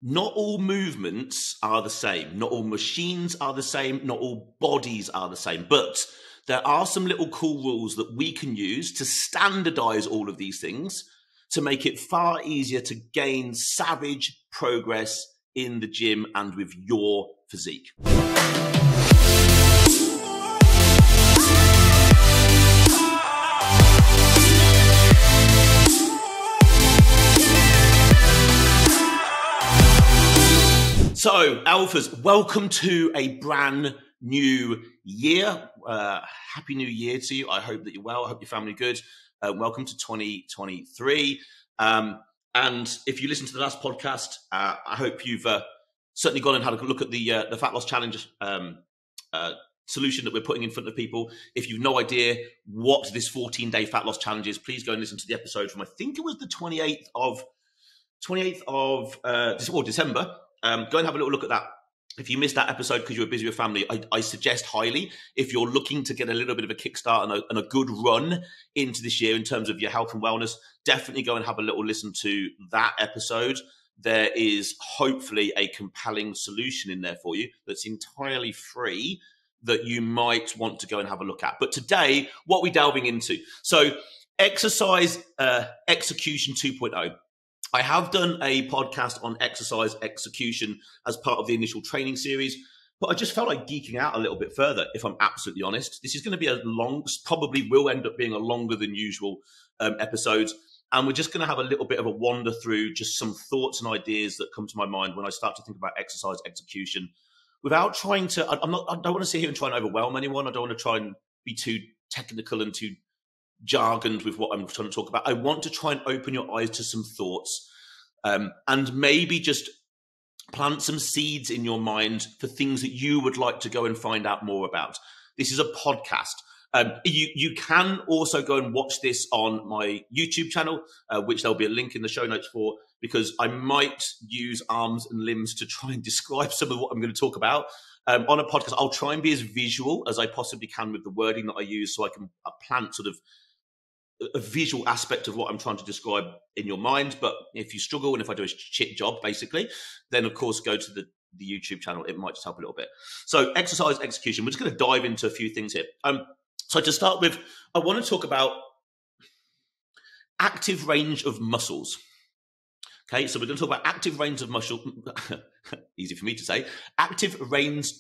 not all movements are the same. Not all machines are the same. Not all bodies are the same. But there are some little cool rules that we can use to standardize all of these things to make it far easier to gain savage progress in the gym and with your physique. So, Alphas, welcome to a brand new year. Happy New Year to you. I hope that you're well. I hope your family good. Welcome to 2023. And if you listen to the last podcast, I hope you've certainly gone and had a look at the Fat Loss Challenge solution that we're putting in front of people. If you've no idea what this 14-day Fat Loss Challenge is, please go and listen to the episode from, I think it was the 28th of December. Go and have a little look at that. If you missed that episode because you were busy with family, I suggest highly, if you're looking to get a little bit of a kickstart and a good run into this year in terms of your health and wellness, definitely go and have a little listen to that episode. There is hopefully a compelling solution in there for you that's entirely free that you might want to go and have a look at. But today, what are we delving into? So exercise execution 2.0. I have done a podcast on exercise execution as part of the initial training series, but I just felt like geeking out a little bit further, if I'm absolutely honest. This is going to be probably will end up being a longer than usual episode. And we're just going to have a little bit of a wander through just some thoughts and ideas that come to my mind when I start to think about exercise execution without trying to, I don't want to sit here and try and overwhelm anyone. I don't want to try and be too technical and too jargoned with what I'm trying to talk about. I want to try and open your eyes to some thoughts and maybe just plant some seeds in your mind for things that you would like to go and find out more about. This is a podcast. You can also go and watch this on my YouTube channel, which there'll be a link in the show notes for, because I might use arms and limbs to try and describe some of what I'm going to talk about. On a podcast, I'll try and be as visual as I possibly can with the wording that I use so I can plant sort of a visual aspect of what I'm trying to describe in your mind. But if you struggle and if I do a shit job, basically, then of course go to the YouTube channel. It might just help a little bit. So exercise execution, we're just going to dive into a few things here. So to start with, I want to talk about active range of muscles. Okay, so we're going to talk about active range of muscle. Easy for me to say. Active range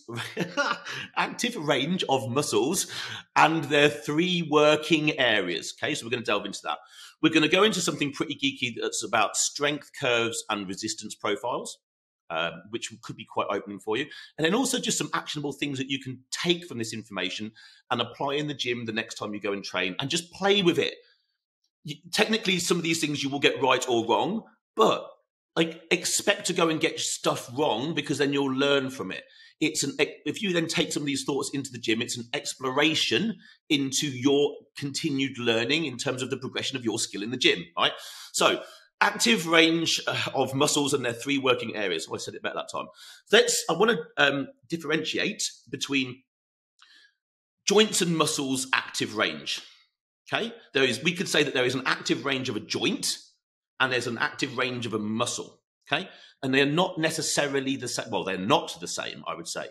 of muscles and their three working areas. Okay, so we're going to delve into that. We're going to go into something pretty geeky that's about strength curves and resistance profiles, which could be quite opening for you. And then also just some actionable things that you can take from this information and apply in the gym the next time you go and train and just play with it. Technically, some of these things you will get right or wrong, but like expect to go and get stuff wrong because then you'll learn from it. If you then take some of these thoughts into the gym, it's an exploration into your continued learning in terms of the progression of your skill in the gym, right? So active range of muscles and their three working areas. Oh, I said it better that time. I want to differentiate between joints and muscles active range. Okay, we could say that there is an active range of a joint and there's an active range of a muscle, okay? And they're not necessarily the same. Well, they're not the same, I would say.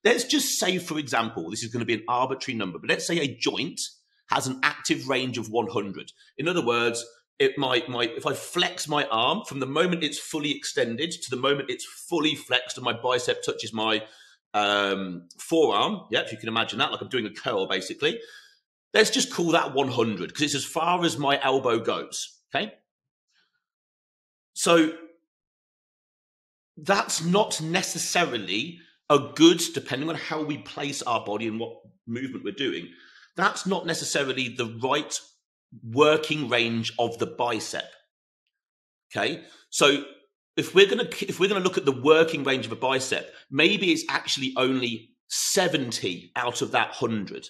Let's just say, for example, this is going to be an arbitrary number, but let's say a joint has an active range of 100. In other words, if I flex my arm from the moment it's fully extended to the moment it's fully flexed and my bicep touches my forearm, yeah, if you can imagine that, like I'm doing a curl, basically. Let's just call that 100 because it's as far as my elbow goes, okay? So that's not necessarily a good, depending on how we place our body and what movement we're doing, that's not necessarily the right working range of the bicep. Okay, so if we're gonna look at the working range of a bicep, maybe it's actually only 70 out of that 100.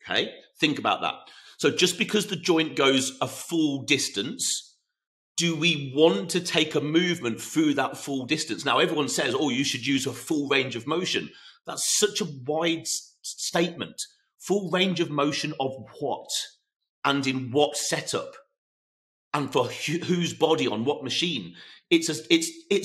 Okay, think about that. So just because the joint goes a full distance, do we want to take a movement through that full distance? Now, everyone says, oh, you should use a full range of motion. That's such a wide statement. Full range of motion of what? And in what setup? and for whose body on what machine. It's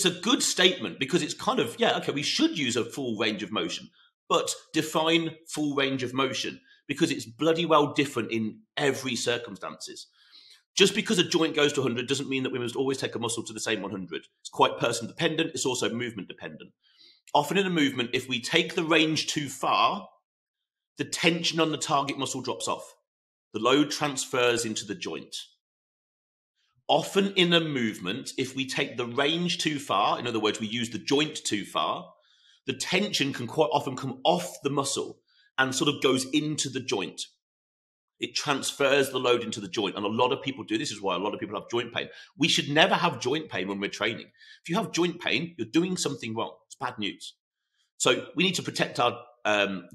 a good statement, because it's kind of, yeah, okay, we should use a full range of motion, but define full range of motion, because it's bloody well different in every circumstances. Just because a joint goes to 100 doesn't mean that we must always take a muscle to the same 100. It's quite person dependent. It's also movement dependent. Often in a movement, if we take the range too far, the tension on the target muscle drops off. The load transfers into the joint. Often in a movement, if we take the range too far, in other words, we use the joint too far, the tension can quite often come off the muscle and sort of goes into the joint. It transfers the load into the joint. And a lot of people do. This is why a lot of people have joint pain. We should never have joint pain when we're training. If you have joint pain, you're doing something wrong. It's bad news. So we need to protect our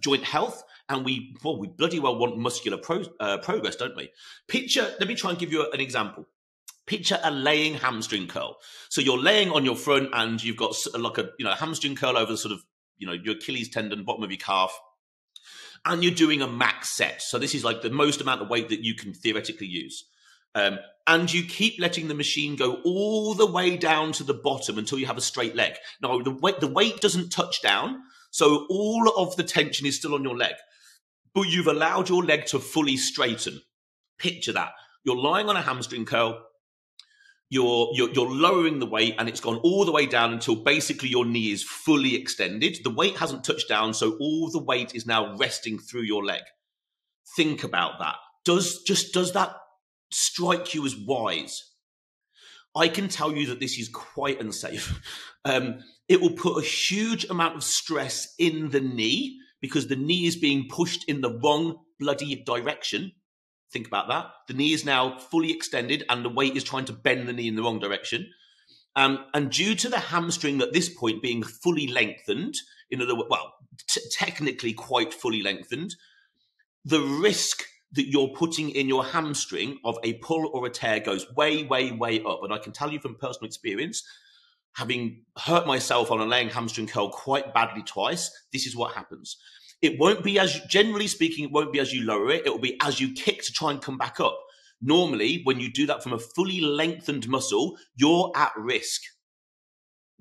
joint health, and we bloody well want muscular progress, don't we? Let me try and give you an example. Picture a laying hamstring curl. So you're laying on your front and you've got like a hamstring curl over sort of your Achilles tendon, bottom of your calf, and you're doing a max set. So this is like the most amount of weight that you can theoretically use. And you keep letting the machine go all the way down to the bottom until you have a straight leg. Now, the weight doesn't touch down, so all of the tension is still on your leg, but you've allowed your leg to fully straighten. Picture that. You're lying on a hamstring curl, you're lowering the weight, and it's gone all the way down until basically your knee is fully extended. The weight hasn't touched down, so all the weight is now resting through your leg. Think about that. Does that strike you as wise? I can tell you that this is quite unsafe. It will put a huge amount of stress in the knee, because the knee is being pushed in the wrong bloody direction. Think about that. The knee is now fully extended and the weight is trying to bend the knee in the wrong direction. And due to the hamstring at this point being fully lengthened, in other words, technically quite fully lengthened, the risk that you're putting in your hamstring of a pull or a tear goes way, way, way up. And I can tell you from personal experience, having hurt myself on a laying hamstring curl quite badly twice, this is what happens. It won't be generally speaking, it won't be as you lower it. It will be as you kick to try and come back up. Normally, when you do that from a fully lengthened muscle, you're at risk,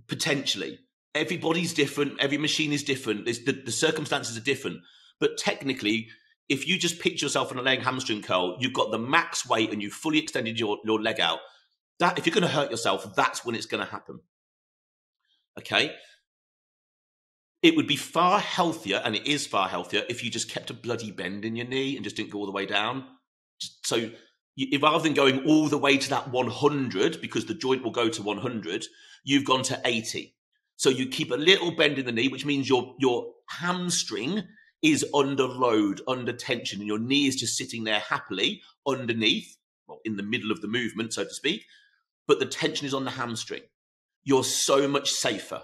potentially. Everybody's different. Every machine is different. The circumstances are different. But technically, if you just picture yourself in a laying hamstring curl, you've got the max weight and you've fully extended your leg out. That, if you're going to hurt yourself, that's when it's going to happen. Okay? It would be far healthier, and it is far healthier, if you just kept a bloody bend in your knee and just didn't go all the way down. So rather than going all the way to that 100, because the joint will go to 100, you've gone to 80. So you keep a little bend in the knee, which means your hamstring is under load, under tension, and your knee is just sitting there happily underneath, well, in the middle of the movement, so to speak, but the tension is on the hamstring. You're so much safer.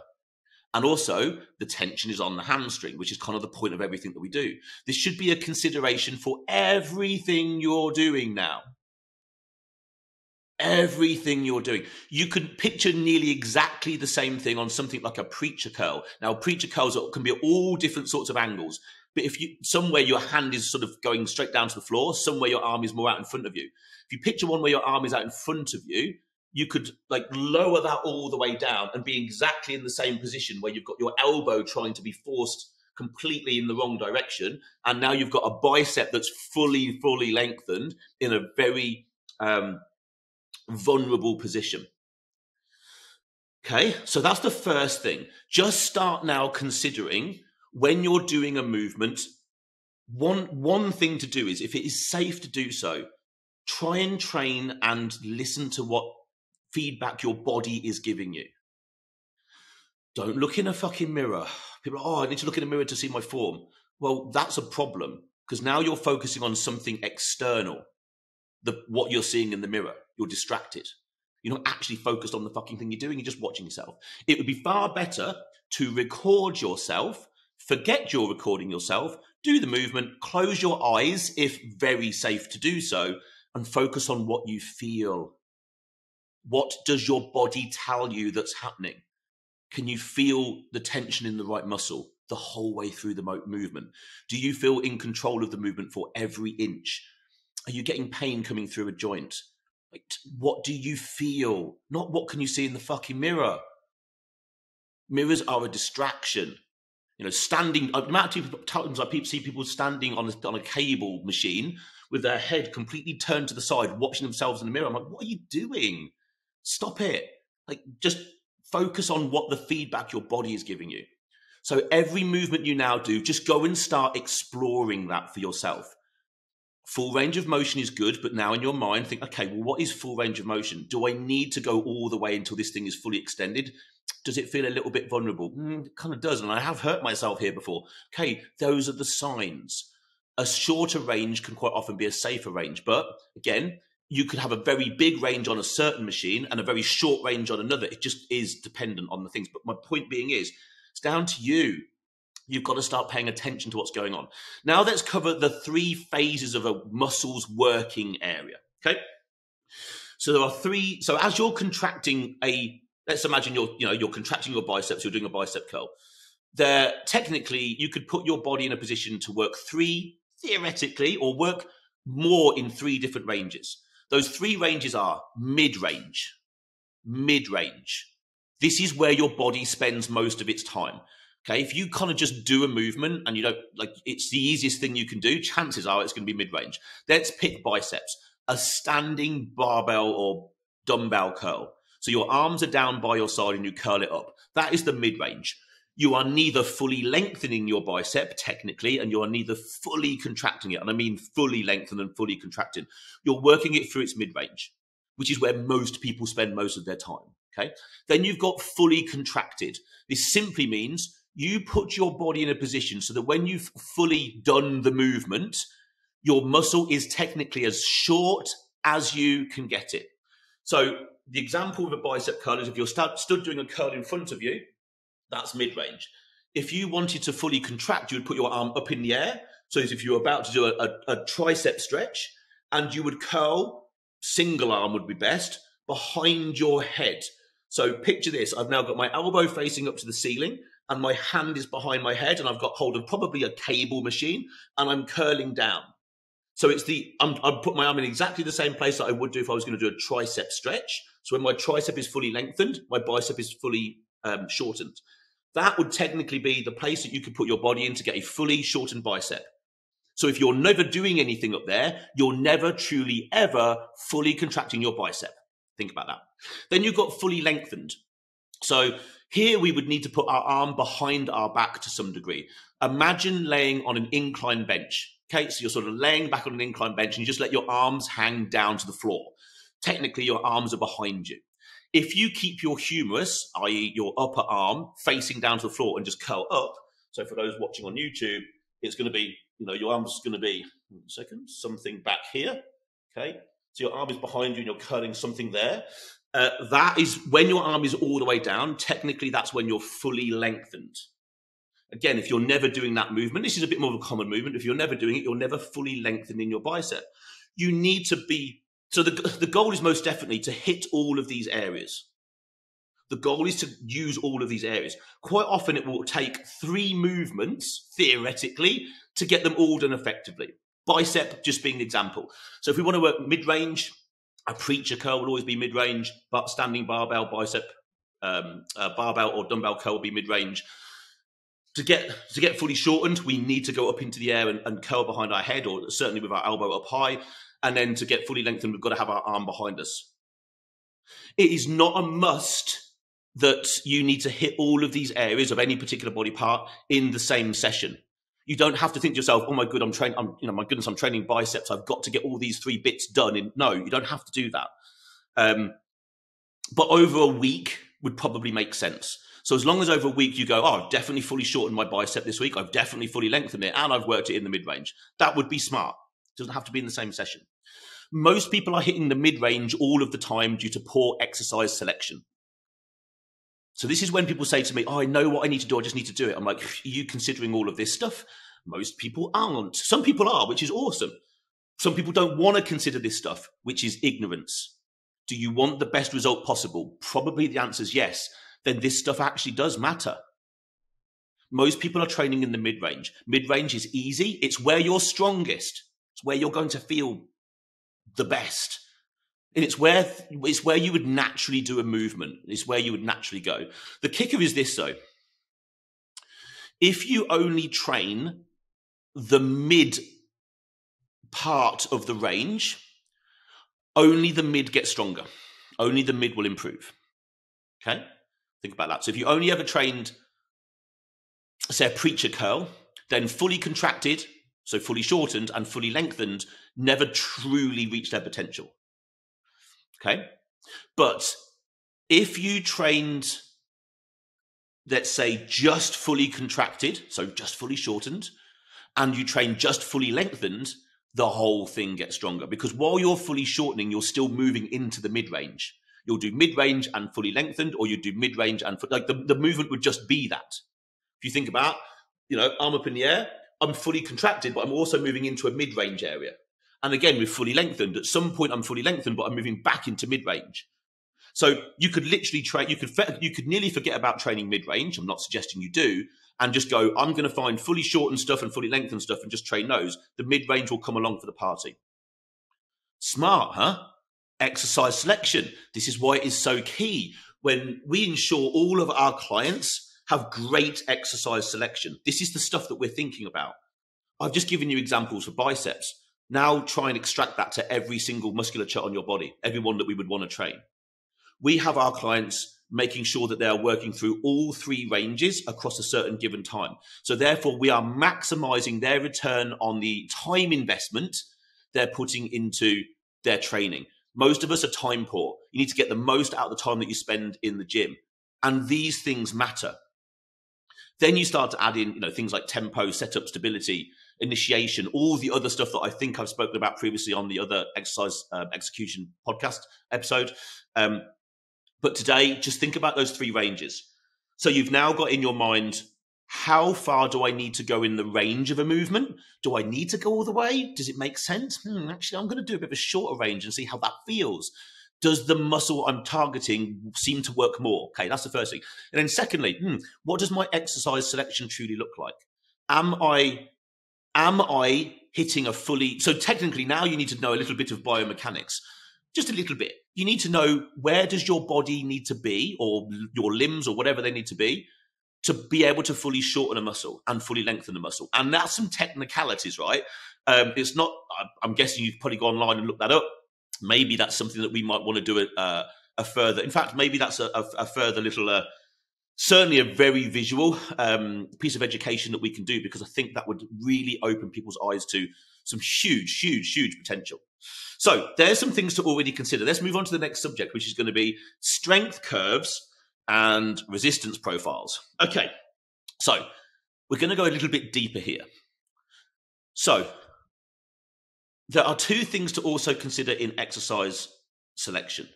And also, the tension is on the hamstring, which is kind of the point of everything that we do. This should be a consideration for everything you're doing now. Everything you're doing. You could picture nearly exactly the same thing on something like a preacher curl. Now, preacher curls can be at all different sorts of angles. But if somewhere your hand is sort of going straight down to the floor, somewhere your arm is more out in front of you. If you picture one where your arm is out in front of you, you could like lower that all the way down and be exactly in the same position where you've got your elbow trying to be forced completely in the wrong direction. And now you've got a bicep that's fully lengthened in a very vulnerable position. Okay, so that's the first thing. Just start now considering when you're doing a movement, one thing to do is, if it is safe to do so, try and train and listen to what feedback your body is giving you. Don't look in a fucking mirror. People are, I need to look in a mirror to see my form. Well, that's a problem, because now you're focusing on something external, what you're seeing in the mirror. You're distracted. You're not actually focused on the fucking thing you're doing. You're just watching yourself. It would be far better to record yourself, forget you're recording yourself, do the movement, close your eyes if very safe to do so, and focus on what you feel. What does your body tell you that's happening? Can you feel the tension in the right muscle the whole way through the movement? Do you feel in control of the movement for every inch? Are you getting pain coming through a joint? Like, what do you feel? Not what can you see in the fucking mirror. Mirrors are a distraction. You know, standing, the amount of times I see people standing on a cable machine with their head completely turned to the side, watching themselves in the mirror. I'm like, what are you doing? Stop it. Like, just focus on what the feedback your body is giving you. So every movement you now do, just go and start exploring that for yourself. Full range of motion is good, but now in your mind, think, okay, well, what is full range of motion? Do I need to go all the way until this thing is fully extended? Does it feel a little bit vulnerable? It kind of does, and I have hurt myself here before. Okay, those are the signs. A shorter range can quite often be a safer range, but again, you could have a very big range on a certain machine and a very short range on another. It just is dependent on the things. But my point being is, it's down to you. You've got to start paying attention to what's going on. Now let's cover the 3 phases of a muscle's working area, okay? So there are 3. So as you're contracting let's imagine you're contracting your biceps, you're doing a bicep curl. There, technically, you could put your body in a position to work 3, theoretically, or work more in 3 different ranges. Those 3 ranges are mid-range. This is where your body spends most of its time. Okay, if you kind of just do a movement and you don't like, it's the easiest thing you can do, chances are it's going to be mid-range. Let's pick biceps, a standing barbell or dumbbell curl. So your arms are down by your side and you curl it up. That is the mid-range. You are neither fully lengthening your bicep technically, and you are neither fully contracting it. And I mean fully lengthened and fully contracted. You're working it through its mid-range, which is where most people spend most of their time. Okay. Then you've got fully contracted. This simply means you put your body in a position so that when you've fully done the movement, your muscle is technically as short as you can get it. So the example of a bicep curl is if you're stood doing a curl in front of you, that's mid-range. If you wanted to fully contract, you would put your arm up in the air. So as if you were about to do a tricep stretch, and you would curl, single arm would be best, behind your head. So picture this. I've now got my elbow facing up to the ceiling, and my hand is behind my head, and I've got hold of probably a cable machine, and I'm curling down. So it's I've put my arm in exactly the same place that I would do if I was going to do a tricep stretch. So when my tricep is fully lengthened, my bicep is fully shortened. That would technically be the place that you could put your body in to get a fully shortened bicep. So if you're never doing anything up there, you're never truly ever fully contracting your bicep. Think about that. Then you've got fully lengthened. So here we would need to put our arm behind our back to some degree. Imagine laying on an incline bench. Okay, so you're sort of laying back on an incline bench and you just let your arms hang down to the floor. Technically, your arms are behind you. If you keep your humerus, i.e. your upper arm, facing down to the floor and just curl up, so for those watching on YouTube, it's going to be, your arm's going to be, something back here, okay? So your arm is behind you and you're curling something there. That is when your arm is all the way down. Technically, that's when you're fully lengthened. Again, if you're never doing that movement, this is a bit more of a common movement. If you're never doing it, you're never fully lengthening your bicep. You need to be, so the goal is most definitely to hit all of these areas. The goal is to use all of these areas. Quite often it will take 3 movements, theoretically, to get them all done effectively. Bicep just being an example. So if we want to work mid-range, a preacher curl will always be mid-range, but standing barbell, bicep, barbell or dumbbell curl will be mid-range. To get fully shortened, we need to go up into the air and curl behind our head, or certainly with our elbow up high. And then to get fully lengthened, we've got to have our arm behind us. It is not a must that you need to hit all of these areas of any particular body part in the same session. You don't have to think to yourself, "Oh my god, I'm training biceps. I've got to get all these 3 bits done." No, you don't have to do that. But over a week would probably make sense. So as long as over a week you go, "Oh, I've definitely fully shortened my bicep this week. I've definitely fully lengthened it, and I've worked it in the mid-range." That would be smart. It doesn't have to be in the same session. Most people are hitting the mid-range all of the time due to poor exercise selection. So this is when people say to me, "Oh, I know what I need to do. I just need to do it." I'm like, "Are you considering all of this stuff?" Most people aren't. Some people are, which is awesome. Some people don't want to consider this stuff, which is ignorance. Do you want the best result possible? Probably the answer is yes. Then this stuff actually does matter. Most people are training in the mid-range. Mid-range is easy. It's where you're strongest. It's where you're going to feel the best. And it's where you would naturally do a movement. It's where you would naturally go. The kicker is this, though. If you only train the mid part of the range, only the mid gets stronger. Only the mid will improve. Okay? Think about that. So if you only ever trained, say, a preacher curl, then fully contracted, so fully shortened and fully lengthened, never truly reach their potential. Okay? But if you trained, let's say, just fully contracted, so just fully shortened, and you train just fully lengthened, the whole thing gets stronger. Because while you're fully shortening, you're still moving into the mid-range. You'll do mid-range and fully lengthened, or you do mid-range and like the movement would just be that. If you think about, arm up in the air, I'm fully contracted, but I'm also moving into a mid-range area. And again, with fully lengthened, at some point I'm fully lengthened, but I'm moving back into mid-range. So you could literally train, you could nearly forget about training mid-range. I'm not suggesting you do, and just go, I'm going to find fully shortened stuff and fully lengthened stuff and just train those. The mid-range will come along for the party. Smart, huh? Exercise selection. This is why it is so key when we ensure all of our clients have great exercise selection. This is the stuff that we're thinking about. I've just given you examples for biceps. Now try and extract that to every single musculature on your body, everyone that we would want to train. We have our clients making sure that they are working through all three ranges across a certain given time. So therefore, we are maximizing their return on the time investment they're putting into their training. Most of us are time poor. You need to get the most out of the time that you spend in the gym. And these things matter. Then you start to add in, things like tempo, setup, stability, initiation, all the other stuff that I think I've spoken about previously on the other exercise execution podcast episode. But today, just think about those three ranges. So you've now got in your mind, how far do I need to go in the range of a movement? Do I need to go all the way? Does it make sense? Actually, I'm going to do a bit of a shorter range and see how that feels. Does the muscle I'm targeting seem to work more? Okay, that's the first thing. And then secondly, what does my exercise selection truly look like? Am I hitting a fully... So technically now you need to know a little bit of biomechanics. Just a little bit. You need to know, where does your body need to be, or your limbs or whatever they need to be able to fully shorten a muscle and fully lengthen a muscle. And that's some technicalities, right? It's not, I'm guessing you've probably gone online and looked that up. Maybe that's something that we might want to do a further. In fact, maybe that's a further little, certainly a very visual piece of education that we can do, because I think that would really open people's eyes to some huge, huge, huge potential. So there's some things to already consider. Let's move on to the next subject, which is going to be strength curves and resistance profiles. Okay, so we're going to go a little bit deeper here. So there are two things to also consider in exercise selection: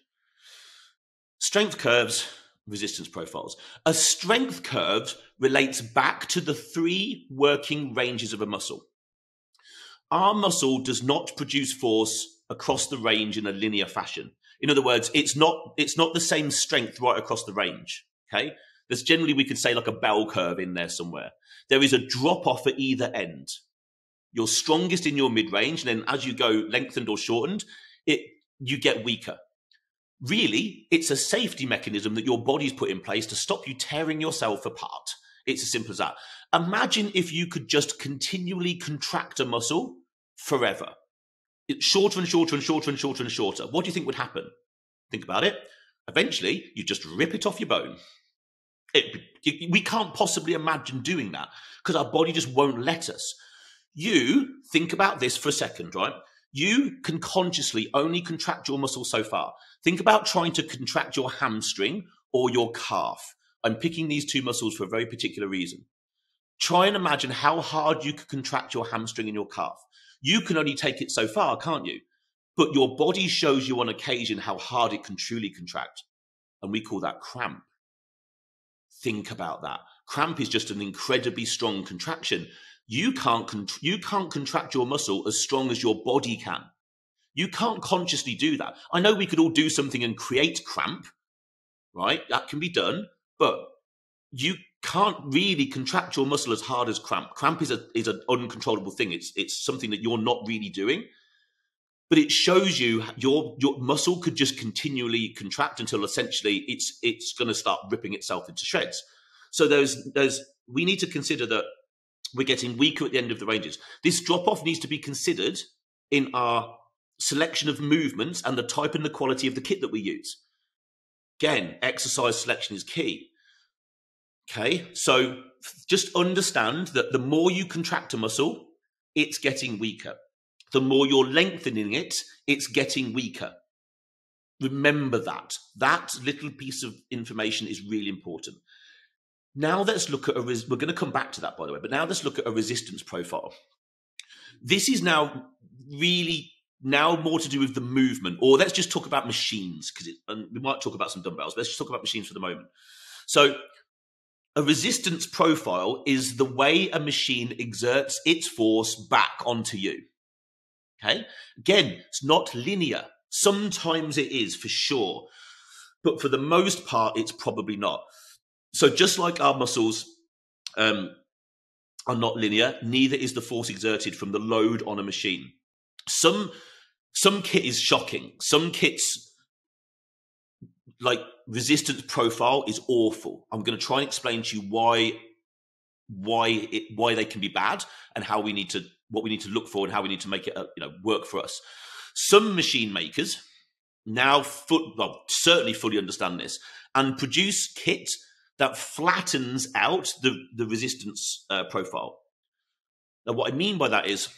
strength curves, resistance profiles. A strength curve relates back to the three working ranges of a muscle. Our muscle does not produce force across the range in a linear fashion. In other words, it's not the same strength right across the range. Okay, there's generally, we could say, like a bell curve in there somewhere. There is a drop off at either end. You're strongest in your mid-range, and then as you go lengthened or shortened, you get weaker. Really, it's a safety mechanism that your body's put in place to stop you tearing yourself apart. It's as simple as that. Imagine if you could just continually contract a muscle forever. It's shorter and shorter and shorter and shorter and shorter. What do you think would happen? Think about it. Eventually, you just rip it off your bone. We can't possibly imagine doing that because our body just won't let us. You think about this for a second, right? You can consciously only contract your muscle so far. Think about trying to contract your hamstring or your calf. I'm picking these two muscles for a very particular reason. Try and imagine how hard you could contract your hamstring and your calf. You can only take it so far, can't you? But your body shows you on occasion how hard it can truly contract. And we call that cramp. Think about that. Cramp is just an incredibly strong contraction. You can't contract your muscle as strong as your body can. You can't consciously do that. I know we could all do something and create cramp, right? That can be done, but you can't really contract your muscle as hard as cramp. Cramp is an uncontrollable thing. It's something that you're not really doing. but it shows you your muscle could just continually contract until essentially it's going to start ripping itself into shreds. So we need to consider that we're getting weaker at the end of the ranges. This drop-off needs to be considered in our selection of movements and the type and the quality of the kit that we use. Again, exercise selection is key. Okay, so just understand that the more you contract a muscle, it's getting weaker. The more you're lengthening it, it's getting weaker. Remember that. That little piece of information is really important. Now let's look at we're going to come back to that, by the way, but now let's look at a resistance profile. This is now really more to do with the movement, or let's just talk about machines, and we might talk about some dumbbells, but let's just talk about machines for the moment. So a resistance profile is the way a machine exerts its force back onto you. Okay? Again, it's not linear. Sometimes it is, for sure. But for the most part, it's probably not. So just like our muscles are not linear, neither is the force exerted from the load on a machine. Some kit is shocking. Some kits, like resistance profile, is awful. I'm going to try and explain to you why they can be bad and what we need to look for and how we need to make it work for us. Some machine makers now certainly fully understand this and produce kit that flattens out the resistance profile. Now, what I mean by that is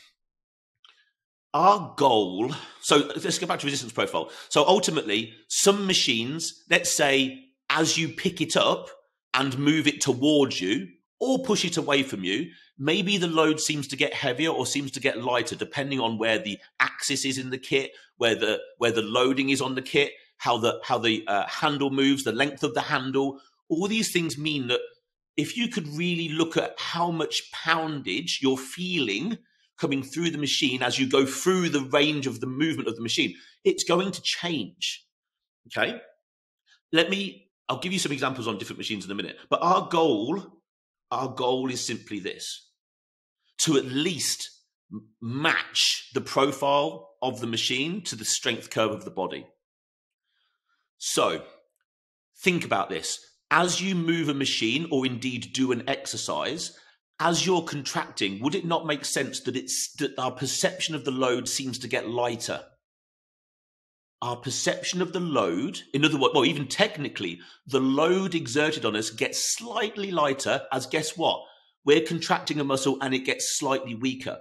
our goal. So let's go back to resistance profile. So ultimately, some machines, let's say, as you pick it up and move it towards you or push it away from you, maybe the load seems to get heavier or seems to get lighter, depending on where the axis is in the kit, where the loading is on the kit, how the handle moves, the length of the handle. All these things mean that if you could really look at how much poundage you're feeling coming through the machine as you go through the range of the movement of the machine, it's going to change. Okay? I'll give you some examples on different machines in a minute. But our goal is simply this: to at least match the profile of the machine to the strength curve of the body. So think about this. As you move a machine or indeed do an exercise, as you're contracting, would it not make sense that our perception of the load seems to get lighter? Our perception of the load, in other words, well, even technically, the load exerted on us gets slightly lighter as, guess what? We're contracting a muscle and it gets slightly weaker.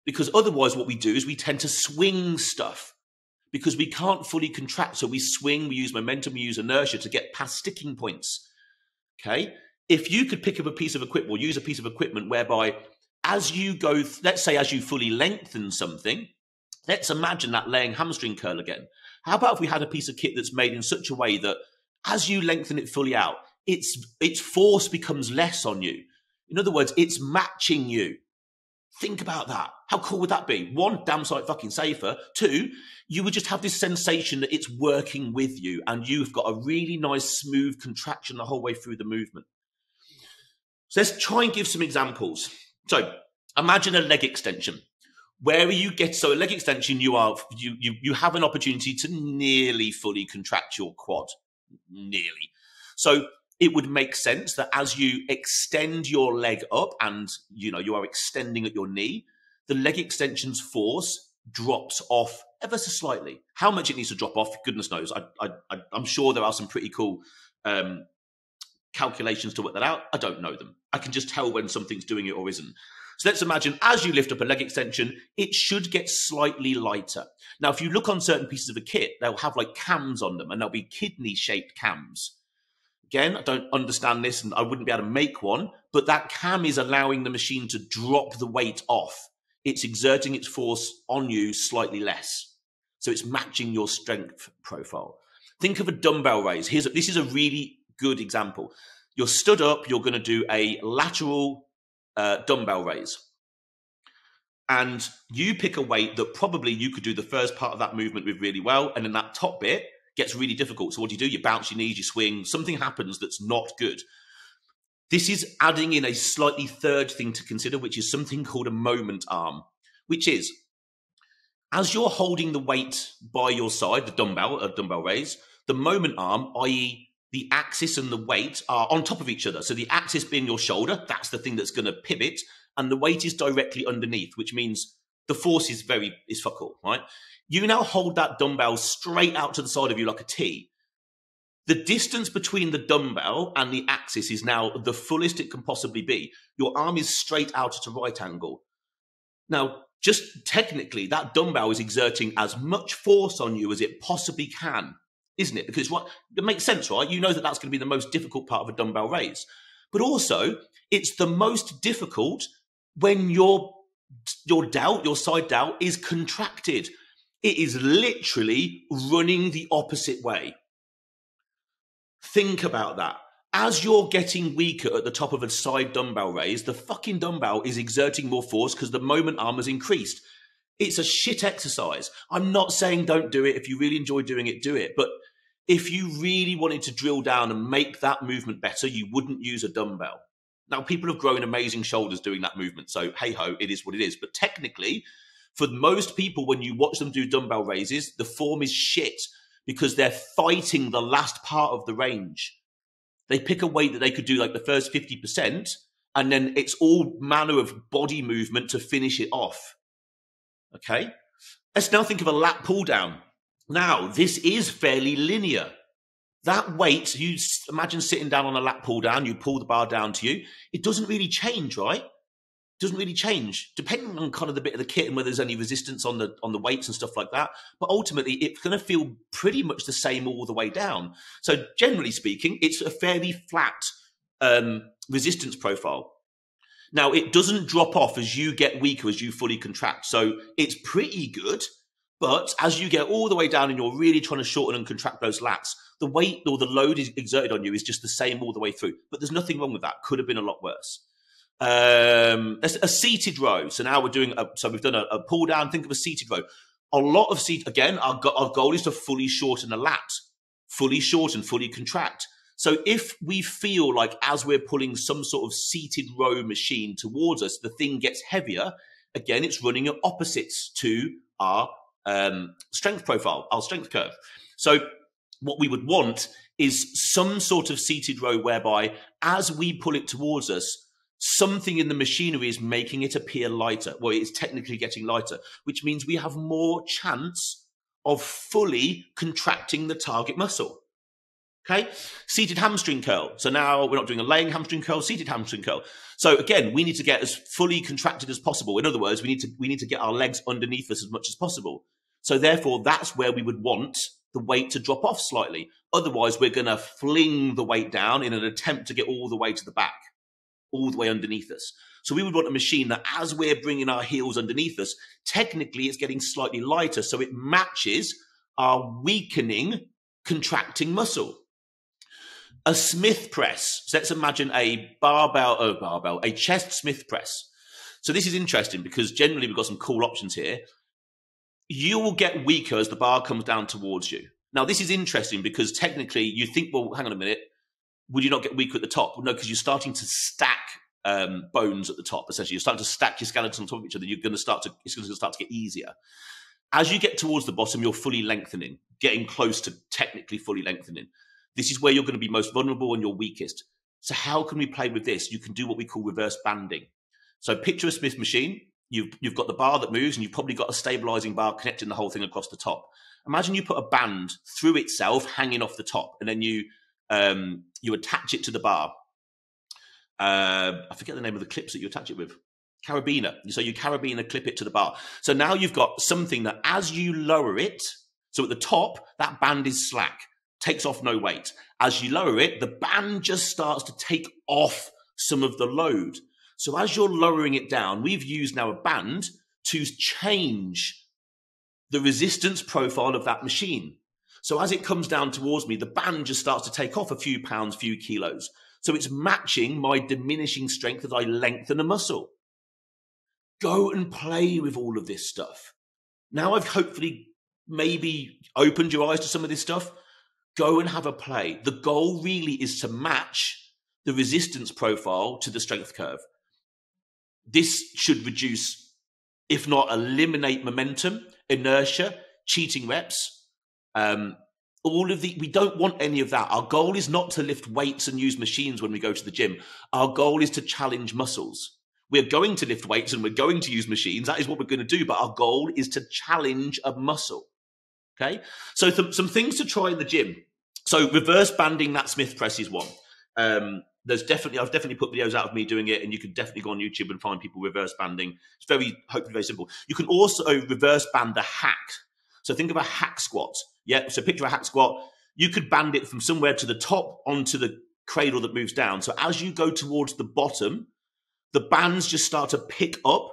Because otherwise what we do is we tend to swing stuff because we can't fully contract. So we swing, we use momentum, we use inertia to get past sticking points. Okay? If you could pick up a piece of equipment or use a piece of equipment whereby as you go, let's say as you fully lengthen something, let's imagine that laying hamstring curl again. How about if we had a piece of kit that's made in such a way that as you lengthen it fully out, its force becomes less on you. In other words, it's matching you. Think about that. How cool would that be? One, damn sight fucking safer. Two, you would just have this sensation that it's working with you and you've got a really nice smooth contraction the whole way through the movement. So let's try and give some examples. So imagine a leg extension. Where you get, so a leg extension, you have an opportunity to nearly fully contract your quad. Nearly. So it would make sense that as you extend your leg up and you are extending at your knee, the leg extension's force drops off ever so slightly. How much it needs to drop off, goodness knows. I'm sure there are some pretty cool calculations to work that out. I don't know them. I can just tell when something's doing it or isn't. So let's imagine as you lift up a leg extension, it should get slightly lighter. Now, if you look on certain pieces of a kit, they'll have like cams on them and they'll be kidney-shaped cams. Again, I don't understand this and I wouldn't be able to make one, but that cam is allowing the machine to drop the weight off. It's exerting its force on you slightly less. So it's matching your strength profile. Think of a dumbbell raise. This is a really good example. You're stood up, you're going to do a lateral dumbbell raise. And you pick a weight that probably you could do the first part of that movement with really well, and then that top bit gets really difficult. So what do? You bounce your knees, you swing, something happens that's not good. This is adding in a slightly third thing to consider, which is something called a moment arm, which is As you're holding the weight by your side, the dumbbell raise, the moment arm, i.e. the axis and the weight, are on top of each other. So the axis being your shoulder, that's the thing that's going to pivot, and the weight is directly underneath, which means the force is fuck all, right? You now hold that dumbbell straight out to the side of you like a T. The distance between the dumbbell and the axis is now the fullest it can possibly be. Your arm is straight out at a right angle. Now, just technically, that dumbbell is exerting as much force on you as it possibly can, isn't it? Because it makes sense, right? You know that that's going to be the most difficult part of a dumbbell raise. But also, it's the most difficult when your side delt is contracted. It is literally running the opposite way. Think about that. As you're getting weaker at the top of a side dumbbell raise, the fucking dumbbell is exerting more force because the moment arm has increased. It's a shit exercise. I'm not saying don't do it. If you really enjoy doing it, do it. But if you really wanted to drill down and make that movement better, you wouldn't use a dumbbell. Now, people have grown amazing shoulders doing that movement. So, hey-ho, it is what it is. But technically, for most people, when you watch them do dumbbell raises, the form is shit because they're fighting the last part of the range. They pick a weight that they could do like the first 50%, and then it's all manner of body movement to finish it off. Okay? Let's now think of a lat pull down. Now, this is fairly linear. That weight, you imagine sitting down on a lat pull down, you pull the bar down to you. It doesn't really change, right? Doesn't really change, depending on kind of the bit of the kit and whether there's any resistance on the weights and stuff like that. But ultimately, it's going to feel pretty much the same all the way down. So generally speaking, it's a fairly flat resistance profile. Now, it doesn't drop off as you get weaker, as you fully contract. So it's pretty good. But as you get all the way down and you're really trying to shorten and contract those lats, the weight or the load is exerted on you is just the same all the way through. But there's nothing wrong with that. Could have been a lot worse. A seated row. So now we've done a pull down. Think of a seated row. A lot of again, our goal is to fully shorten a lat, fully shorten, fully contract. So if we feel like as we're pulling some sort of seated row machine towards us, the thing gets heavier, again, it's running at opposites to our strength profile, our strength curve. So what we would want is some sort of seated row whereby as we pull it towards us, something in the machinery is making it appear lighter. Well, it's technically getting lighter, which means we have more chance of fully contracting the target muscle. Okay? Seated hamstring curl. So now we're not doing a laying hamstring curl, seated hamstring curl. So again, we need to get as fully contracted as possible. In other words, we need to get our legs underneath us as much as possible. So therefore, that's where we would want the weight to drop off slightly. Otherwise, we're going to fling the weight down in an attempt to get all the way to the back, all the way underneath us. So we would want a machine that as we're bringing our heels underneath us, technically it's getting slightly lighter. So it matches our weakening, contracting muscle. A Smith press. So let's imagine a a chest Smith press. So this is interesting because generally we've got some cool options here. You will get weaker as the bar comes down towards you. Now, this is interesting because technically you think, well, hang on a minute, would you not get weaker at the top? Well, no, because you're starting to stack bones at the top, essentially. You're starting to stack your skeletons on top of each other. It's going to start to get easier. As you get towards the bottom, you're fully lengthening, getting close to technically fully lengthening. This is where you're going to be most vulnerable and you're weakest. So how can we play with this? You can do what we call reverse banding. So picture a Smith machine. You've got the bar that moves and you've probably got a stabilizing bar connecting the whole thing across the top. Imagine you put a band through itself hanging off the top and then you attach it to the bar. I forget the name of the clips that you attach it with. Carabiner. So you carabiner clip it to the bar. So now you've got something that as you lower it, so at the top, that band is slack, takes off no weight. As you lower it, the band just starts to take off some of the load. So as you're lowering it down, we've used now a band to change the resistance profile of that machine. So as it comes down towards me, the band just starts to take off a few pounds, few kilos. So it's matching my diminishing strength as I lengthen a muscle. Go and play with all of this stuff. Now I've hopefully maybe opened your eyes to some of this stuff. Go and have a play. The goal really is to match the resistance profile to the strength curve. This should reduce if not eliminate momentum, inertia, cheating reps. We don't want any of that. Our goal is not to lift weights and use machines when we go to the gym. Our goal is to challenge muscles. We're going to lift weights and we're going to use machines. That is what we're going to do. But our goal is to challenge a muscle. Okay. So some things to try in the gym. So reverse banding that Smith press is one. I've definitely put videos out of me doing it, and you can definitely go on YouTube and find people reverse banding. It's hopefully very simple. You can also reverse band the hack. So think of a hack squat. Yeah. So picture a hack squat. You could band it from somewhere to the top onto the cradle that moves down. So as you go towards the bottom, the bands just start to pick up,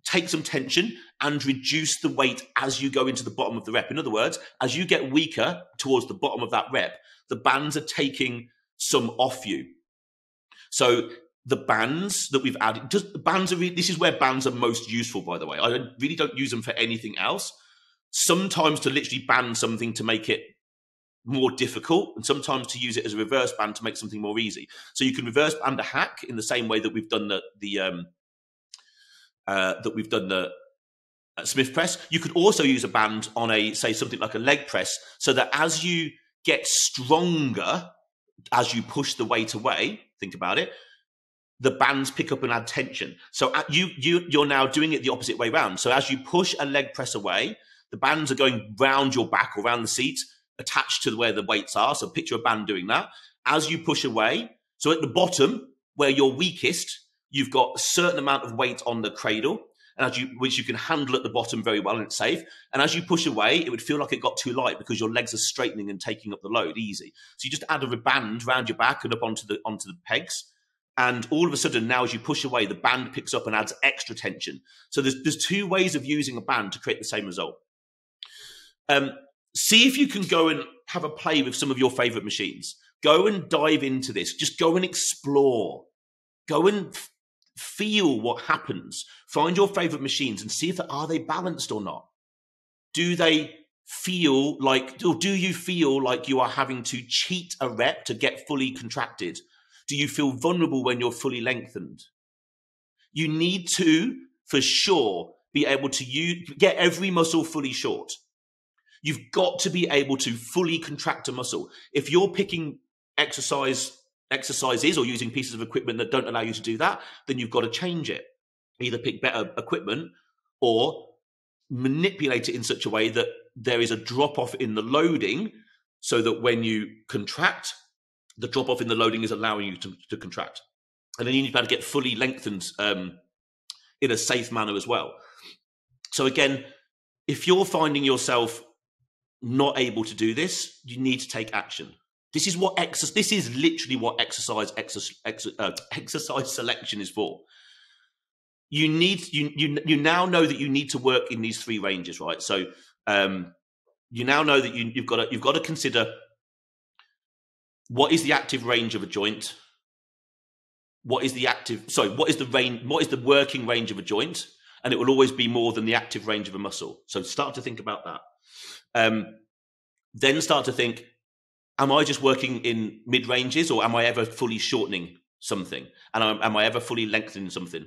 take some tension, and reduce the weight as you go into the bottom of the rep. In other words, as you get weaker towards the bottom of that rep, the bands are taking some off you. So the bands that we've added, this is where bands are most useful, by the way. I really don't use them for anything else. Sometimes to literally band something to make it more difficult, and sometimes to use it as a reverse band to make something more easy. So you can reverse band a hack in the same way that we've done the Smith press. You could also use a band on something like a leg press, so that as you get stronger, as you push the weight away, think about it, the bands pick up and add tension. So you're now doing it the opposite way round. So as you push a leg press away, the bands are going round your back or round the seat, attached to where the weights are. So picture a band doing that. As you push away, so at the bottom where you're weakest, you've got a certain amount of weight on the cradle, and which you can handle at the bottom very well, and it's safe. And as you push away, it would feel like it got too light because your legs are straightening and taking up the load easy. So you just add a band round your back and up onto the pegs. And all of a sudden, now as you push away, the band picks up and adds extra tension. So there's two ways of using a band to create the same result. See if you can go and have a play with some of your favorite machines. Go and dive into this. Just go and explore. Go and feel what happens. Find your favorite machines and see if are they balanced or not. Do you feel like you are having to cheat a rep to get fully contracted? Do you feel vulnerable when you're fully lengthened? You need to, for sure, be able to get every muscle fully short. You've got to be able to fully contract a muscle. If you're picking exercises or using pieces of equipment that don't allow you to do that, then you've got to change it. Either pick better equipment or manipulate it in such a way that there is a drop-off in the loading, so that when you contract, the drop-off in the loading is allowing you to contract. And then you need to be able to get fully lengthened in a safe manner as well. So again, if you're finding yourself not able to do this, you need to take action. This is literally what exercise selection is for. You now know that you need to work in these three ranges, right? So you now know that you've got to consider what is the active range of a joint. What is the working range of a joint? And it will always be more than the active range of a muscle. So start to think about that. Then start to think, am I just working in mid-ranges, or am I ever fully shortening something? And am I ever fully lengthening something?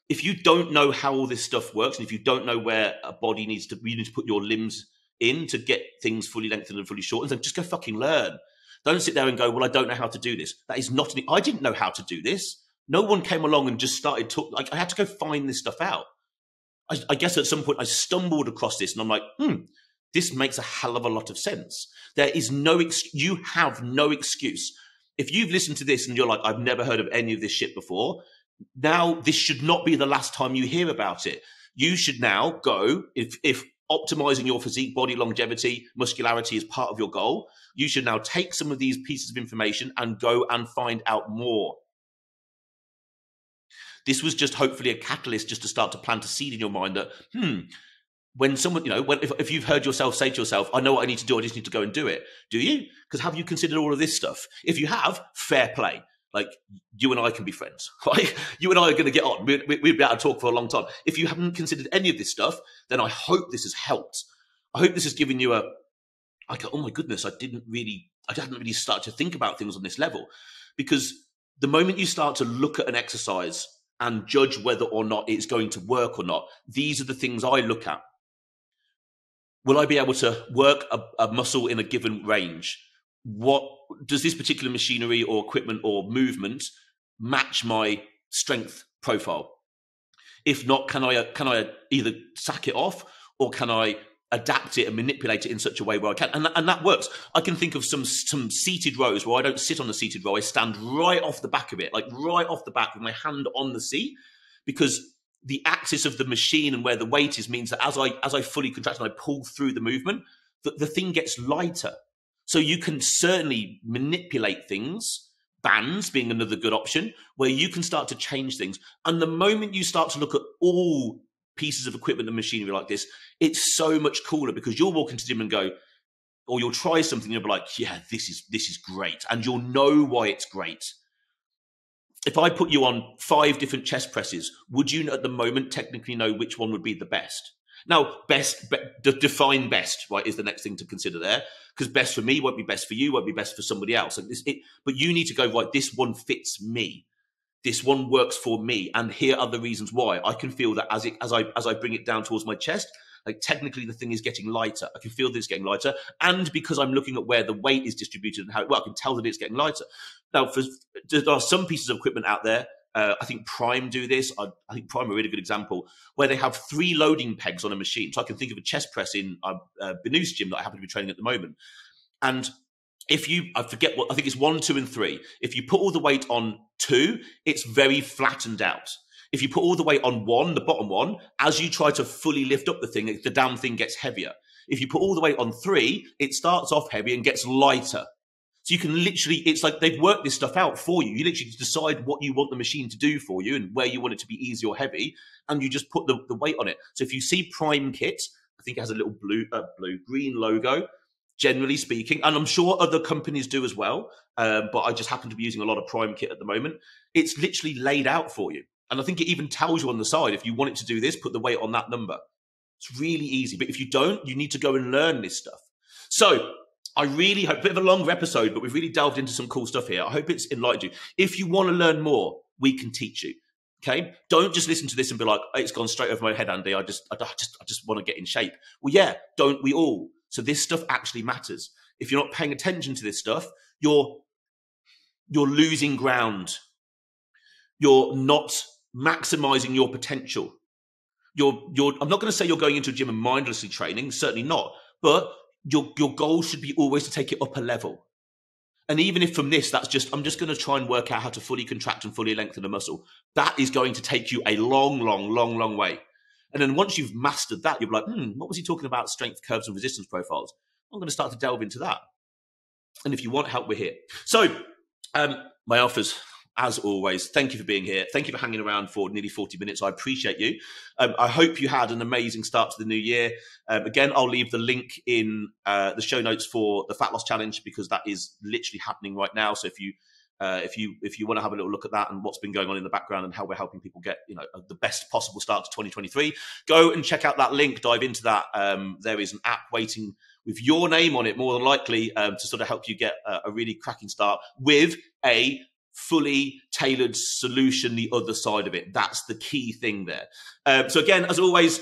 If you don't know how all this stuff works, and if you don't know where a body you need to put your limbs in to get things fully lengthened and fully shortened, then just go fucking learn. Don't sit there and go, well, I don't know how to do this. That is not I didn't know how to do this. No one came along and just started I had to go find this stuff out. I guess at some point I stumbled across this and I'm like, this makes a hell of a lot of sense. There is you have no excuse. If you've listened to this and you're like, I've never heard of any of this shit before, now this should not be the last time you hear about it. You should now go, if optimizing your physique, body longevity, muscularity is part of your goal, you should now take some of these pieces of information and go and find out more. This was just hopefully a catalyst just to start to plant a seed in your mind that, when someone, if you've heard yourself say to yourself, I know what I need to do, I just need to go and do it. Do you? Because have you considered all of this stuff? If you have, fair play. Like, you and I can be friends, right? You and I are going to get on. We'd be able to talk for a long time. If you haven't considered any of this stuff, then I hope this has helped. I hope this has given you oh my goodness, I hadn't really started to think about things on this level. Because the moment you start to look at an exercise and judge whether or not it's going to work or not, these are the things I look at. Will I be able to work a muscle in a given range? What does this particular machinery or equipment or movement match my strength profile? If not, can I either sack it off, or can I adapt it and manipulate it in such a way where I can? And that works. I can think of some seated rows where I don't sit on the seated row. I stand right off the back of it, like right off the back with my hand on the seat, because the axis of the machine and where the weight is means that as I fully contract and I pull through the movement, the thing gets lighter. So you can certainly manipulate things, bands being another good option, where you can start to change things. And the moment you start to look at all pieces of equipment and machinery like this, it's so much cooler, because you'll walk into the gym and go, or you'll try something and you'll be like, yeah, this is great. And you'll know why it's great. If I put you on 5 different chest presses, would you at the moment technically know which one would be the best? Now, define best, right, is the next thing to consider there, because best for me won't be best for you, won't be best for somebody else. But you need to go, right, this one fits me. This one works for me. And here are the reasons why. I can feel that as I bring it down towards my chest, like technically the thing is getting lighter. I can feel that it's getting lighter. And because I'm looking at where the weight is distributed and how, well, I can tell that it's getting lighter. Now, there are some pieces of equipment out there. I think Prime do this. I think Prime are a really good example, where they have 3 loading pegs on a machine. So I can think of a chest press in Benu's gym that I happen to be training at the moment. And I forget what, I think it's 1, 2, and 3. If you put all the weight on 2, it's very flattened out. If you put all the weight on 1, the bottom one, as you try to fully lift up the thing, the damn thing gets heavier. If you put all the weight on 3, it starts off heavy and gets lighter. So you can literally, it's like they've worked this stuff out for you. You literally decide what you want the machine to do for you and where you want it to be easy or heavy, and you just put the weight on it. So if you see Prime kit, I think it has a little green logo, generally speaking, and I'm sure other companies do as well, but I just happen to be using a lot of Prime kit at the moment. It's literally laid out for you. And I think it even tells you on the side, if you want it to do this, put the weight on that number. It's really easy. But if you don't, you need to go and learn this stuff. So I really hope, a bit of a longer episode, but we've really delved into some cool stuff here. I hope it's enlightened you. If you want to learn more, we can teach you. Okay? Don't just listen to this and be like, oh, it's gone straight over my head, Andy. I just want to get in shape. Well, yeah, don't we all? So this stuff actually matters. If you're not paying attention to this stuff, you're losing ground. You're not maximizing your potential. I'm not going to say you're going into a gym and mindlessly training, certainly not, but your goal should be always to take it up a level. And even if from this, I'm just going to try and work out how to fully contract and fully lengthen a muscle, that is going to take you a long, long, long, long way. And then once you've mastered that, you'll be like, what was he talking about? Strength curves and resistance profiles. I'm going to start to delve into that. And if you want help, we're here. So my offers, as always, thank you for being here. Thank you for hanging around for nearly 40 minutes. I appreciate you. I hope you had an amazing start to the new year. Again, I'll leave the link in the show notes for the Fat Loss Challenge, because that is literally happening right now. So if you want to have a little look at that and what's been going on in the background and how we're helping people get the best possible start to 2023, go and check out that link, dive into that. There is an app waiting with your name on it, more than likely, to sort of help you get a really cracking start with a fully tailored solution the other side of it. That's the key thing there. So again, as always,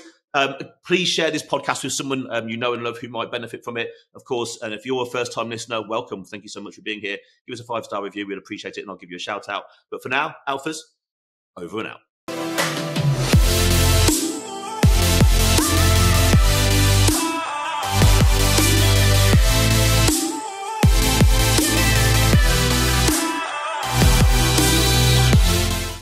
please share this podcast with someone you know and love who might benefit from it, of course. And if you're a first-time listener, welcome. Thank you so much for being here. Give us a 5-star review. We'd appreciate it, and I'll give you a shout out. But for now, Alphas, over and out.